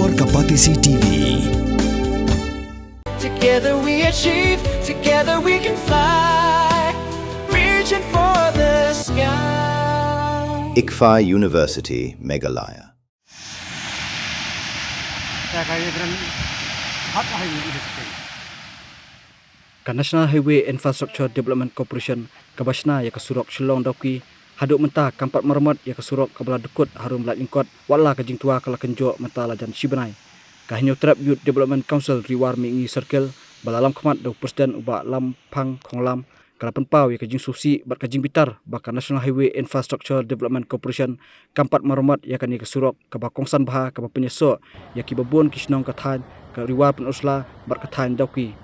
Explore Kapatisi TV. Together we achieve, together we can fly, reaching for the sky. ICFA University, Meghalaya. National Highway Infrastructure Development Corporation kabasna ya kasurok Shillong Dauki haduk mentah kampat meremot ya kasurok kabala dekut harum lat lingkot wala kajing tua kala kenjo menta lajan Shibanai kahinyo Trap Youth Development Council riwar mingi circle balalam khamat do presiden uba lampang khonglam kala penpau ya kajing susi bat kajing bitar baka National Highway Infrastructure Development Corporation kampat meremot ya kani kasurok kaba kongsan baha kaba penyeso ya kibabun kisnong kathan ka riwar penusla bat kathan Dauki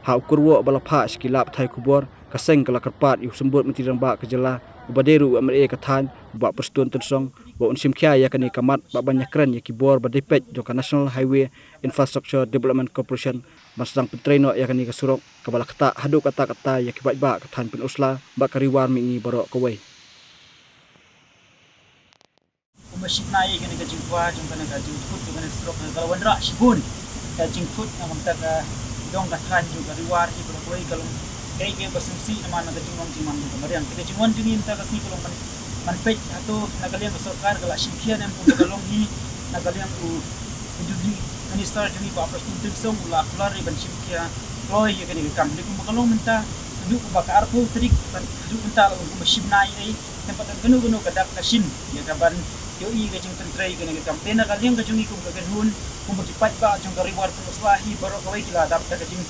ha ukurwo balapha skilap thai kubor kaseng kala karpat yu sembut mentirang ba kejela ubaderu amre kathan ba perstun tensong ba unsim khya ya kani kamat ba banyak keren ya kibor ba depet jo National Highway Infrastructure Development Corporation masang petreno ya kani kasurok kabala kata hadu kata ya kibat ba kathan penusla ba kariwar mingi barok kawai Masjid naik kena kajing kuah, jom kena kajing food, jom kena serok kalau wandra shibun kajing food yang kita dong kathan juga riwar hi berkuai kalau kayak bersumsi nama naga jingong jiman juga marian kita jingon jingin ta kasi kalau manpej atau nagalian ke sarkar kalau simkian yang pun kalong hi nagalian ku industri minister jini pa apres tuntuk song ula keluar ban simkia loy ya kini kam di ku kalong menta duk bakar arpo trik duk menta ku masibnai ai tempat genu kadak kasin ya kaban yoi kajing tentrai kena kampen nagalian kajungi ku kagenhun kumbagipat ba jong riwar penuslahi baru kawai kila dapat kajing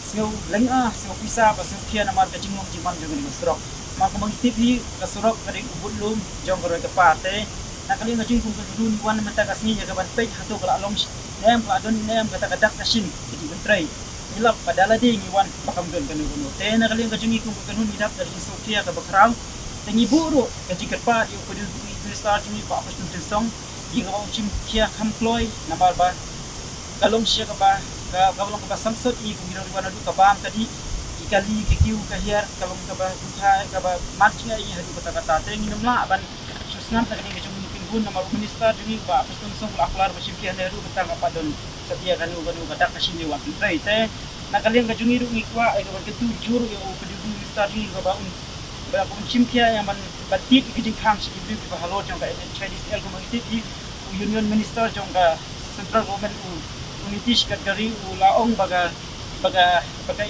sio lenga sio pisa ba sio kia nama kajing ngom jiman jong ni strok ma ko mangitip hi kasurok kadi ubulum jong karo ke pate nakali kajing kum kadun wan menta kasni ya kaban pej hatu kala long nem kadon nem kata kadak kasin kajing tentrai ilap padala ding wan pakam don kanu te nakali kajing kum kadun idap dari sio kia ka bakrau tengi buru kajing kerpat yo kudu start ni pa apa tuntung song jika kau cim kia kamploi nambar ba kalong sia ka ba kalong ka ba samsot i kung ginawa na du ka ba tadi ikali kikiu ka hiar kalong ka ba kuthay ka ba match nga i hadu kata kata teng inamla ban susnam ta kani kajung pingun nambar minister juni ba apa tuntung song aklar ba simkia neru betang apa don setia kanu kadak kasini wa trai te nakalian kajung iru ngikwa ai ka ba ketu juru yo kedu minister juni ka ba berapa simkia yang man batik kejing khang si ibu ke halo jong ka Chinese el community union minister jong ka central government unity sekretari laong baga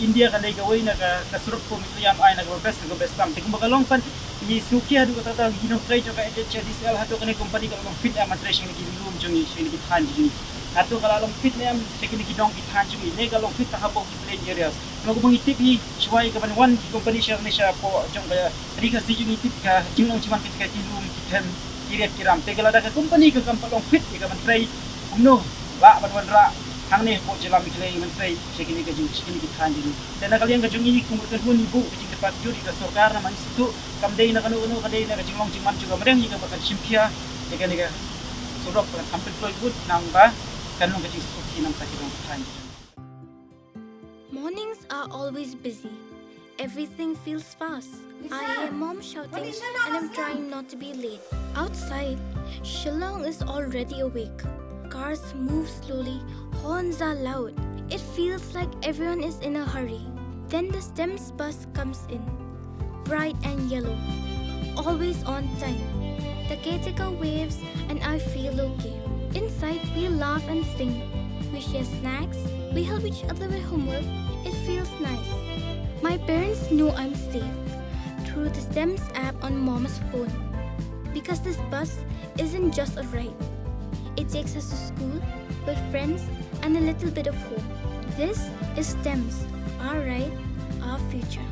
India kan dai gawai na ka surup ko mitliam ai na go best tam tikum baga long pan ni sukia du kata gino try jong ka Chinese el hado kan company ka fit amatration ni gilum jong ni sini kithan jini atau kalau long fit nem teknik dong kithan jong ni kalau fit ta habong plain areas mau mengitip hi suai kapan one company share ni siya po jong kaya rika si unitip ka jinglong ciman ketika tilum kithan kiret kiram tegala da ka company ka kampalong fit ka man try umno la banwandra hang ni po jelam iklay man try sekini ka jing sekini kithan din dan kalian ka jong ini kumurkan hun ibu kajing tepat juri ka sarkar na man situ kamday na kanu kaday na ka jinglong ciman juga mereng jika bakal simkia jika ni ka surok ka kampel ploy good nang ba kanong kajing suki nang takirong kithan. Mornings are always busy. Everything feels fast. I hear mom shouting and I'm trying not to be late. Outside, Shillong is already awake. Cars move slowly, horns are loud. It feels like everyone is in a hurry. Then the STEMS bus comes in, bright and yellow, always on time. The caretaker waves and I feel okay. Inside, we laugh and sing. We share snacks. We help each other with homework. It feels nice. My parents know I'm safe through the STEMS app on mom's phone. Because this bus isn't just a ride. It takes us to school with friends and a little bit of hope. This is STEMS, our ride, our future.